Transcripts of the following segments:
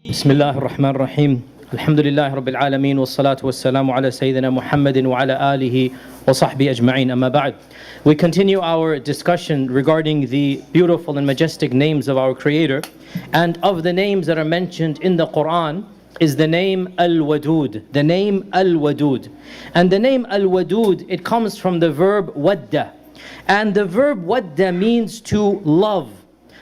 بسم الله الرحمن الرحيم الحمد لله رب العالمين والصلاة والسلام على سيدنا محمد وعلى آله وصحبه أجمعين أما بعد. We continue our discussion regarding the beautiful and majestic names of our Creator, and of the names that are mentioned in the Quran is the name Al-Wadud. The name Al-Wadud. And the name Al-Wadud, it comes from the verb wadda. And the verb wadda means to love.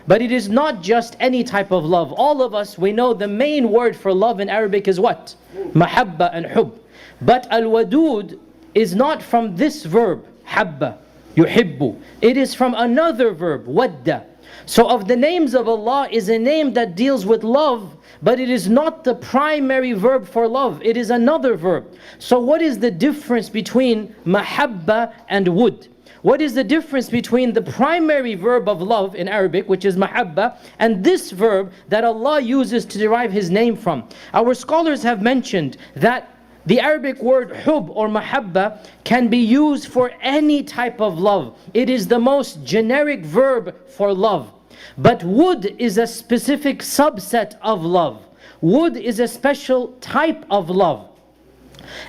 But it is not just any type of love. All of us, we know the main word for love in Arabic is what? Mahabba and hub. But Al-Wadud is not from this verb, habba, yuhibbu. It is from another verb, wadda. So of the names of Allah is a name that deals with love, but it is not the primary verb for love. It is another verb. So what is the difference between mahabba and wud? What is the difference between the primary verb of love in Arabic, which is mahabba, and this verb that Allah uses to derive His name from? Our scholars have mentioned that the Arabic word hub or mahabba can be used for any type of love. It is the most generic verb for love. But wud is a specific subset of love. Wud is a special type of love.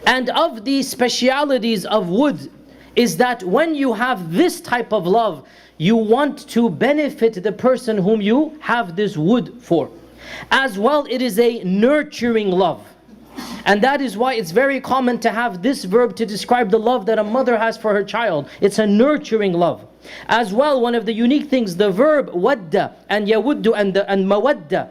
And of the specialities of wud is that when you have this type of love, you want to benefit the person whom you have this wud for. As well, it is a nurturing love. And that is why it's very common to have this verb to describe the love that a mother has for her child. It's a nurturing love. As well, one of the unique things, the verb wadda and yawuddu and mawadda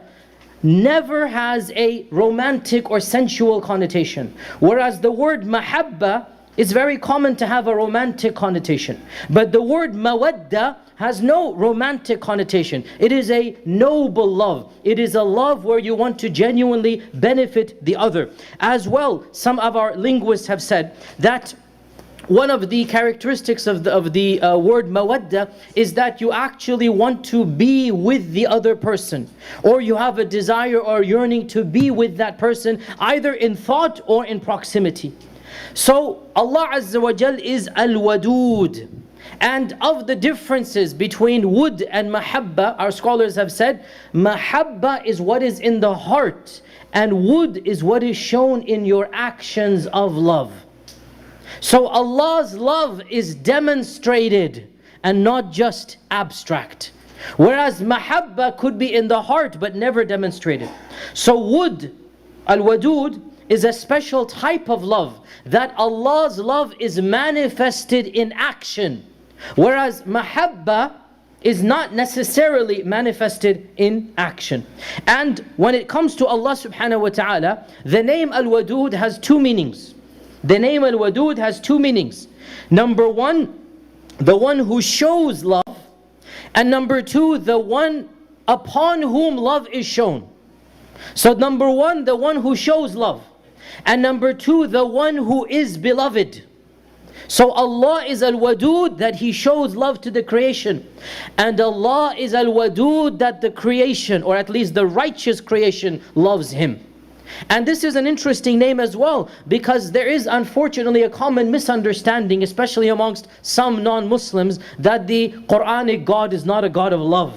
never has a romantic or sensual connotation. Whereas the word mahabba, it's very common to have a romantic connotation. But the word mawadda has no romantic connotation. It is a noble love. It is a love where you want to genuinely benefit the other. As well, some of our linguists have said that one of the characteristics of the word mawadda is that you actually want to be with the other person, or you have a desire or yearning to be with that person, either in thought or in proximity. So Allah Azza wa Jal is Al-Wadud. And of the differences between wud and mahabba, our scholars have said, mahabba is what is in the heart, and wud is what is shown in your actions of love. So Allah's love is demonstrated and not just abstract. Whereas mahabba could be in the heart but never demonstrated. So wud, Al-Wadud, is a special type of love, that Allah's love is manifested in action. Whereas mahabba is not necessarily manifested in action. And when it comes to Allah subhanahu wa ta'ala, the name Al-Wadud has two meanings. The name Al-Wadud has two meanings. Number one, the one who shows love. And number two, the one upon whom love is shown. So number one, the one who shows love. And number two, the one who is beloved. So Allah is Al-Wadud, that He shows love to the creation. And Allah is Al-Wadud, that the creation, or at least the righteous creation, loves Him. And this is an interesting name as well, because there is unfortunately a common misunderstanding, especially amongst some non-Muslims, that the Quranic God is not a God of love.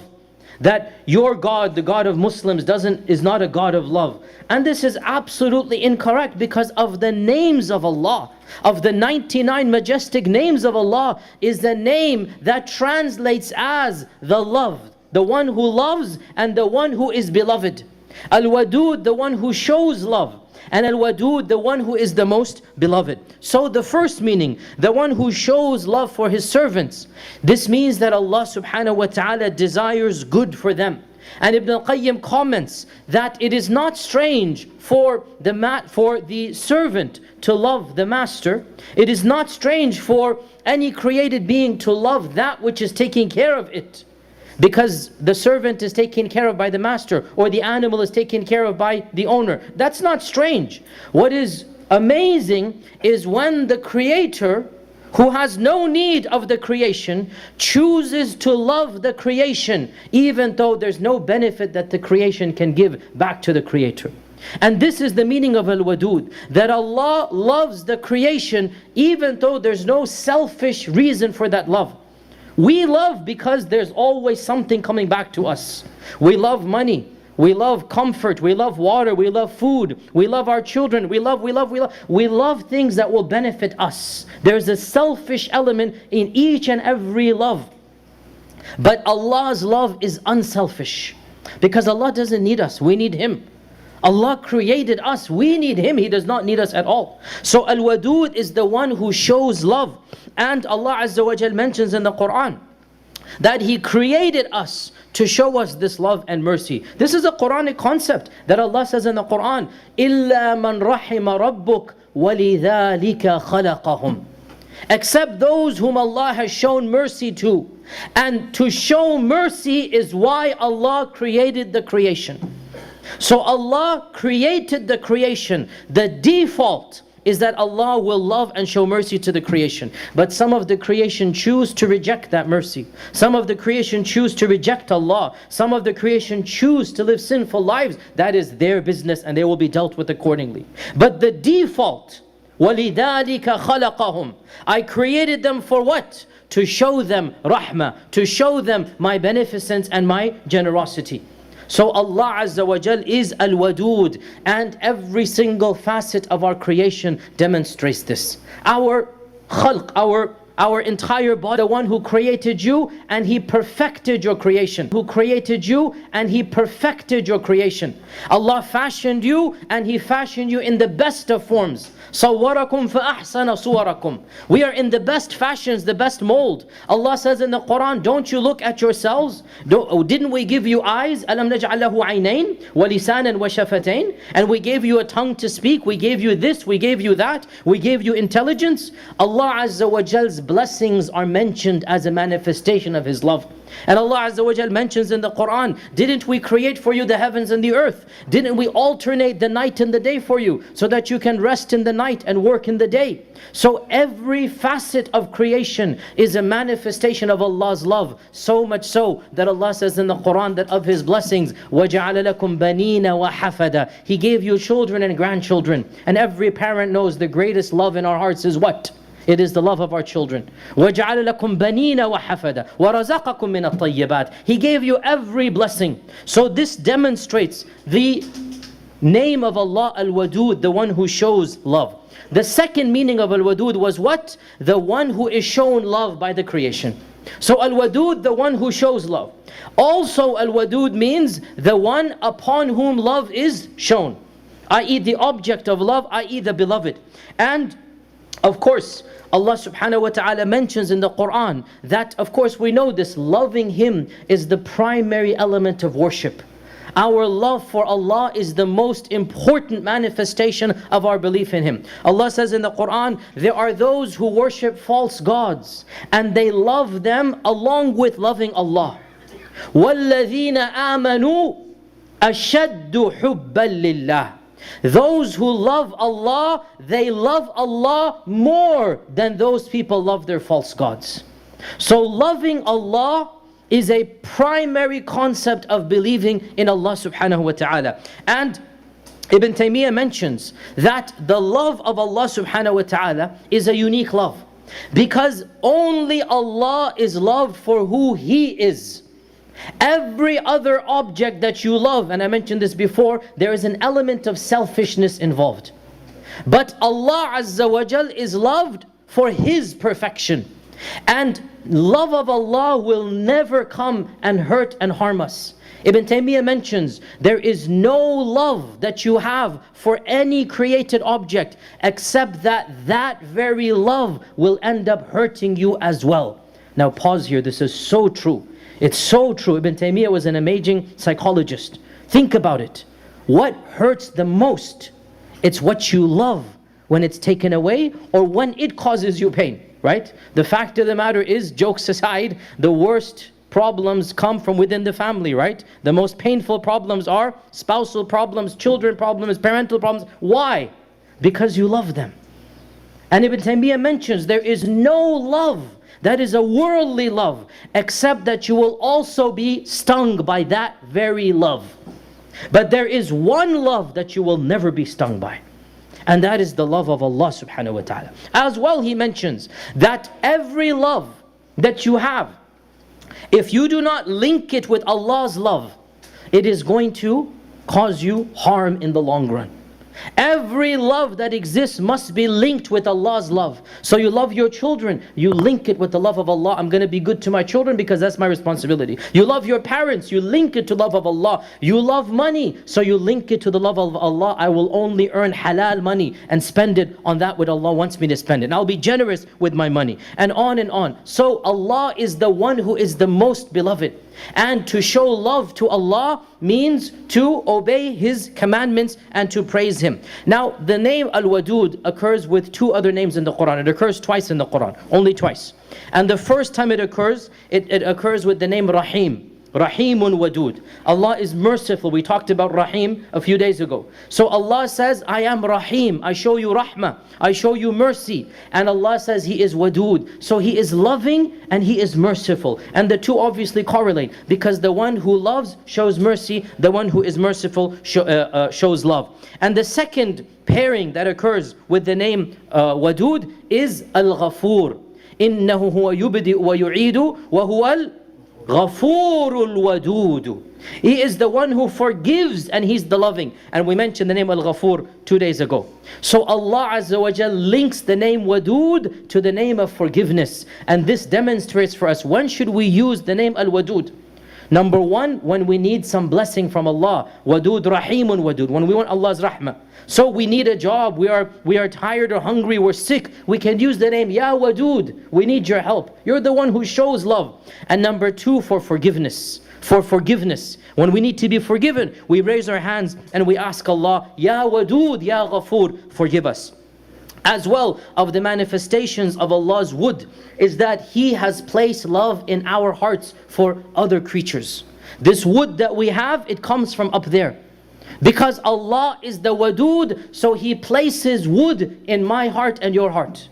That your God, the God of Muslims, is not a God of love. And this is absolutely incorrect, because of the names of Allah, of the 99 majestic names of Allah, is the name that translates as the love, the one who loves and the one who is beloved. Al-Wadud, the one who shows love, and Al-Wadud, the one who is the most beloved. So the first meaning, the one who shows love for His servants. This means that Allah subhanahu wa ta'ala desires good for them. And Ibn al-Qayyim comments that it is not strange for the servant to love the master. It is not strange for any created being to love that which is taking care of it, because the servant is taken care of by the master, or the animal is taken care of by the owner. That's not strange. What is amazing is when the Creator, who has no need of the creation, chooses to love the creation, even though there's no benefit that the creation can give back to the Creator. And this is the meaning of Al-Wadud, that Allah loves the creation even though there's no selfish reason for that love. We love because there's always something coming back to us. We love money. we love comfort, we love water, we love food, we love our children, we love things that will benefit us. There's a selfish element in each and every love. But Allah's love is unselfish, because Allah doesn't need us, we need Him. Allah created us, we need Him, He does not need us at all. So Al-Wadud is the one who shows love. And Allah Azza wa Jal mentions in the Quran that He created us to show us this love and mercy. This is a Quranic concept that Allah says in the Quran, إِلَّا مَنْ رَحِمَ رَبُّكَ وَلِذَلِكَ خَلَقَهُمْ. Except those whom Allah has shown mercy to. And to show mercy is why Allah created the creation. So Allah created the creation. The default is that Allah will love and show mercy to the creation. But some of the creation choose to reject that mercy. Some of the creation choose to reject Allah. Some of the creation choose to live sinful lives. That is their business and they will be dealt with accordingly. But the default, وَلِذَلِكَ خَلَقَهُمْ. I created them for what? To show them rahmah, to show them my beneficence and my generosity. So Allah Azza wa Jal is Al-Wadud, and every single facet of our creation demonstrates this. Our khalq, our entire body, the one who created you and He perfected your creation. Who created you and He perfected your creation. Allah fashioned you and He fashioned you in the best of forms. صَوَّرَكُمْ فَأَحْسَنَ صُوَرَكُمْ. We are in the best fashions, the best mold. Allah says in the Quran, don't you look at yourselves? Didn't we give you eyes? أَلَمْ نَجْعَلْ لَهُ عَيْنَيْن وَلِسَانًا وَشَفَتَيْن. And we gave you a tongue to speak, we gave you this, we gave you that, we gave you intelligence. Allah Azza wa Jal's blessings are mentioned as a manifestation of His love. And Allah Azza wa Jal mentions in the Quran, didn't we create for you the heavens and the earth? Didn't we alternate the night and the day for you, so that you can rest in the night and work in the day? So every facet of creation is a manifestation of Allah's love. So much so that Allah says in the Quran that of His blessings, وَجَعَلَ لَكُمْ بَنِينَ وَحَفَدًا. He gave you children and grandchildren. And every parent knows the greatest love in our hearts is what? It is the love of our children. وَجَعَلَ لَكُمْ بَنِينَ وَحَفَدًا وَرَزَقَكُمْ مِنَ الطَّيِّبَاتِ. He gave you every blessing. So this demonstrates the name of Allah Al-Wadud, the one who shows love. The second meaning of Al-Wadud was what? The one who is shown love by the creation. So Al-Wadud, the one who shows love. Also Al-Wadud means the one upon whom love is shown, i.e. the object of love, i.e. the beloved. And of course, Allah subhanahu wa ta'ala mentions in the Quran that, of course we know this, loving Him is the primary element of worship. Our love for Allah is the most important manifestation of our belief in Him. Allah says in the Quran, there are those who worship false gods and they love them along with loving Allah. وَالَّذِينَ آمَنُوا أَشَدُّ حُبًّا لِلَّهِ. Those who love Allah, they love Allah more than those people love their false gods. So loving Allah is a primary concept of believing in Allah subhanahu wa ta'ala. And Ibn Taymiyyah mentions that the love of Allah subhanahu wa ta'ala is a unique love, because only Allah is loved for who He is. Every other object that you love, and I mentioned this before, there is an element of selfishness involved. But Allah Azza wa Jal is loved for His perfection. And love of Allah will never come and hurt and harm us. Ibn Taymiyyah mentions, there is no love that you have for any created object except that that very love will end up hurting you as well. Now pause here, this is so true. It's so true. Ibn Taymiyyah was an amazing psychologist. Think about it. What hurts the most? It's what you love when it's taken away or when it causes you pain, right? The fact of the matter is, jokes aside, the worst problems come from within the family, right? The most painful problems are spousal problems, children problems, parental problems. Why? Because you love them. And Ibn Taymiyyah mentions there is no love that is a worldly love except that you will also be stung by that very love. But there is one love that you will never be stung by, and that is the love of Allah subhanahu wa ta'ala. As well, he mentions that every love that you have, if you do not link it with Allah's love, it is going to cause you harm in the long run. Every love that exists must be linked with Allah's love. So you love your children, you link it with the love of Allah. I'm going to be good to my children because that's my responsibility. You love your parents, you link it to love of Allah. You love money, so you link it to the love of Allah. I will only earn halal money and spend it on that what Allah wants me to spend it. And I'll be generous with my money. And on and on. So Allah is the one who is the most beloved. And to show love to Allah means to obey His commandments and to praise Him. Now, the name Al-Wadud occurs with two other names in the Quran. It occurs twice in the Quran, only twice. And the first time it occurs with the name Rahim. Rahimun Wadud. Allah is merciful. We talked about Rahim a few days ago. So Allah says, I am Rahim. I show you Rahmah. I show you mercy. And Allah says He is Wadud. So He is loving and He is merciful. And the two obviously correlate, because the one who loves shows mercy. The one who is merciful shows love. And the second pairing that occurs with the name Wadud is Al-Ghafur. إِنَّهُ هُوَ يُبْدِئُ وَيُعِيدُ وَهُوَ Ghafurul Wadud. He is the one who forgives and He's the loving. And we mentioned the name Al-Ghafur 2 days ago. So Allah Azza wa Jal links the name Wadud to the name of forgiveness. And this demonstrates for us, when should we use the name Al-Wadud? Number one, when we need some blessing from Allah. Wadud, Rahimun Wadud. When we want Allah's rahmah. So we need a job, we are tired or hungry, we're sick. We can use the name, Ya Wadud, we need your help. You're the one who shows love. And number two, for forgiveness. For forgiveness. When we need to be forgiven, we raise our hands and we ask Allah, Ya Wadud, Ya Ghafur, forgive us. As well, of the manifestations of Allah's Wud is that He has placed love in our hearts for other creatures. This Wud that we have, it comes from up there. Because Allah is the Wadud, so He places Wud in my heart and your heart.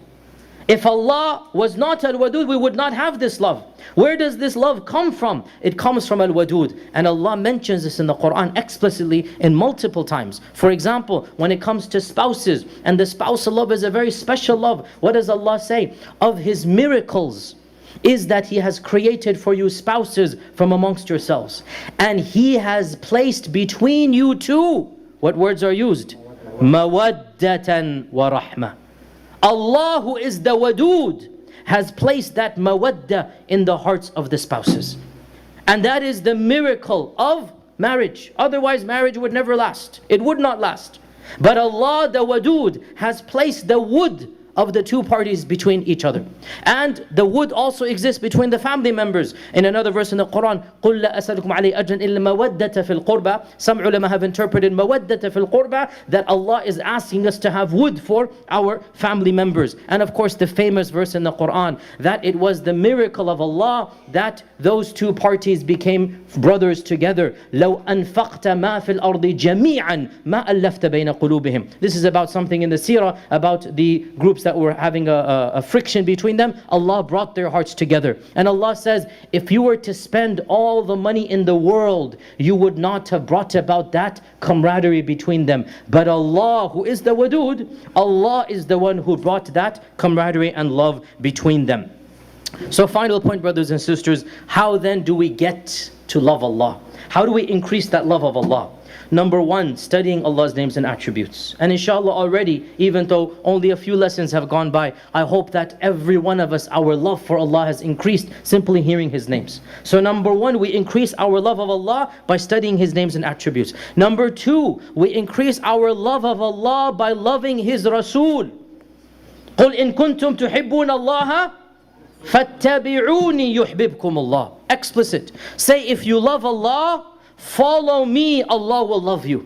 If Allah was not Al-Wadud, we would not have this love. Where does this love come from? It comes from Al-Wadud. And Allah mentions this in the Quran explicitly in multiple times. For example, when it comes to spouses, and the spousal love is a very special love. What does Allah say? Of His miracles is that He has created for you spouses from amongst yourselves. And He has placed between you two, what words are used? Mawaddatan wa rahmah. Allah, who is the Wadud, has placed that mawadda in the hearts of the spouses. And that is the miracle of marriage. Otherwise marriage would never last. It would not last. But Allah, the Wadud, has placed the Wud of the two parties between each other. And the Wud also exists between the family members. In another verse in the Quran, قُلْ لَا أَسَلُكُمْ عَلَيْهِ أَجْرًا إِلَّا مَوَدَّةَ فِي الْقُرْبَى. Some ulama have interpreted مَوَدَّةَ فِي الْقُرْبَى that Allah is asking us to have Wud for our family members. And of course the famous verse in the Quran, that it was the miracle of Allah that those two parties became brothers together. لَوْ أَنفَقْتَ مَا فِي الْأَرْضِ جَمِيعًا مَا أَلَّفْتَ بَيْنَ قُلُوبِهِمْ. This is about something in the seerah, about the groups that were having a friction between them. Allah brought their hearts together. And Allah says, if you were to spend all the money in the world, you would not have brought about that camaraderie between them. But Allah, who is the Wadud, Allah is the one who brought that camaraderie and love between them. So final point, brothers and sisters, how then do we get to love Allah? How do we increase that love of Allah? Number one, studying Allah's names and attributes. And inshallah already, even though only a few lessons have gone by, I hope that every one of us, our love for Allah has increased simply hearing His names. So number one, we increase our love of Allah by studying His names and attributes. Number two, we increase our love of Allah by loving His Rasul. قُلْ إِن كُنْتُمْ تُحِبُّونَ اللَّهَ فَاتَّبِعُونِي يُحْبِبْكُمُ اللَّهُ. Explicit. Say, if you love Allah, follow me, Allah will love you.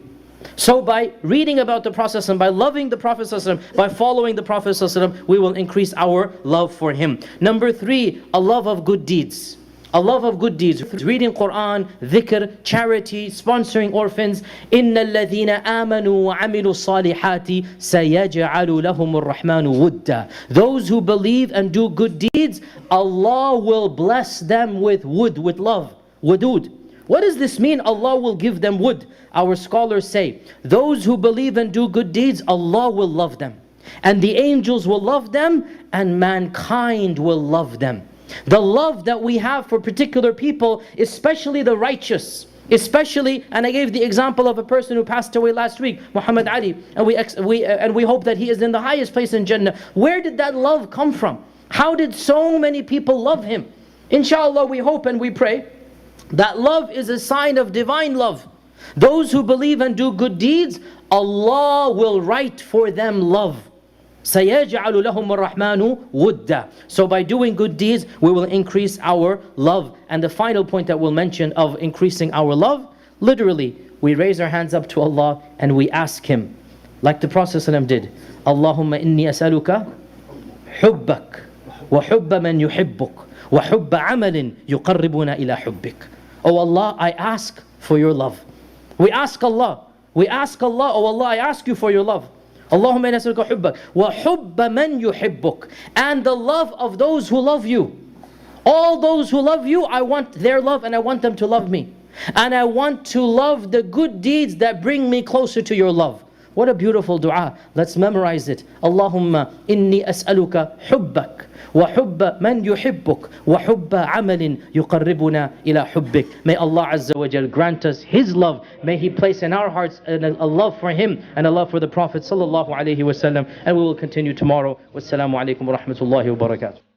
So by reading about the Prophet, by loving the Prophet, by following the Prophet, we will increase our love for him. Number three, a love of good deeds. A love of good deeds. Reading Quran, dhikr, charity, sponsoring orphans. إِنَّ الَّذِينَ آمَنُوا وَعَمِلُوا الصَّالِحَاتِ سَيَجْعَلُ لَهُمُ الرَّحْمَنُ وُدًّا. Those who believe and do good deeds, Allah will bless them with wud, with love. Wadud. What does this mean? Allah will give them wud. Our scholars say, those who believe and do good deeds, Allah will love them. And the angels will love them, and mankind will love them. The love that we have for particular people, especially the righteous, Especially, and I gave the example of a person who passed away last week, Muhammad Ali, and we hope that he is in the highest place in Jannah. Where did that love come from? How did so many people love him? Inshallah, we hope and we pray that love is a sign of divine love. Those who believe and do good deeds, Allah will write for them love. سَيَجْعَلُ لَهُمُ الرَّحْمَنُ وُدًّا. So by doing good deeds, we will increase our love. And the final point that we'll mention of increasing our love, literally, we raise our hands up to Allah and we ask Him, like the Prophet ﷺ did, Allahumma inni as'aluka hubbak wa hubba man yuhibbuk wa hubba amalin yuqarribuna ila hubbik. Oh Allah, I ask for your love. We ask Allah, oh Allah, I ask you for your love. Allahumma inna as'aluka hubbak wa hubba man yuhibbuk, and the love of those who love you. All those who love you, I want their love and I want them to love me. And I want to love the good deeds that bring me closer to your love. What a beautiful dua. Let's memorize it. Allahumma inni as'aluka hubbak wa hubba man yuhibbuk wa hubba amalin yuqarribuna ila hubbik. May Allah Azza wa Jal grant us His love. May He place in our hearts a love for Him and a love for the Prophet sallallahu alaihi wasallam. And we will continue tomorrow. Wassalamu alaikum wa rahmatullahi wa barakatuh.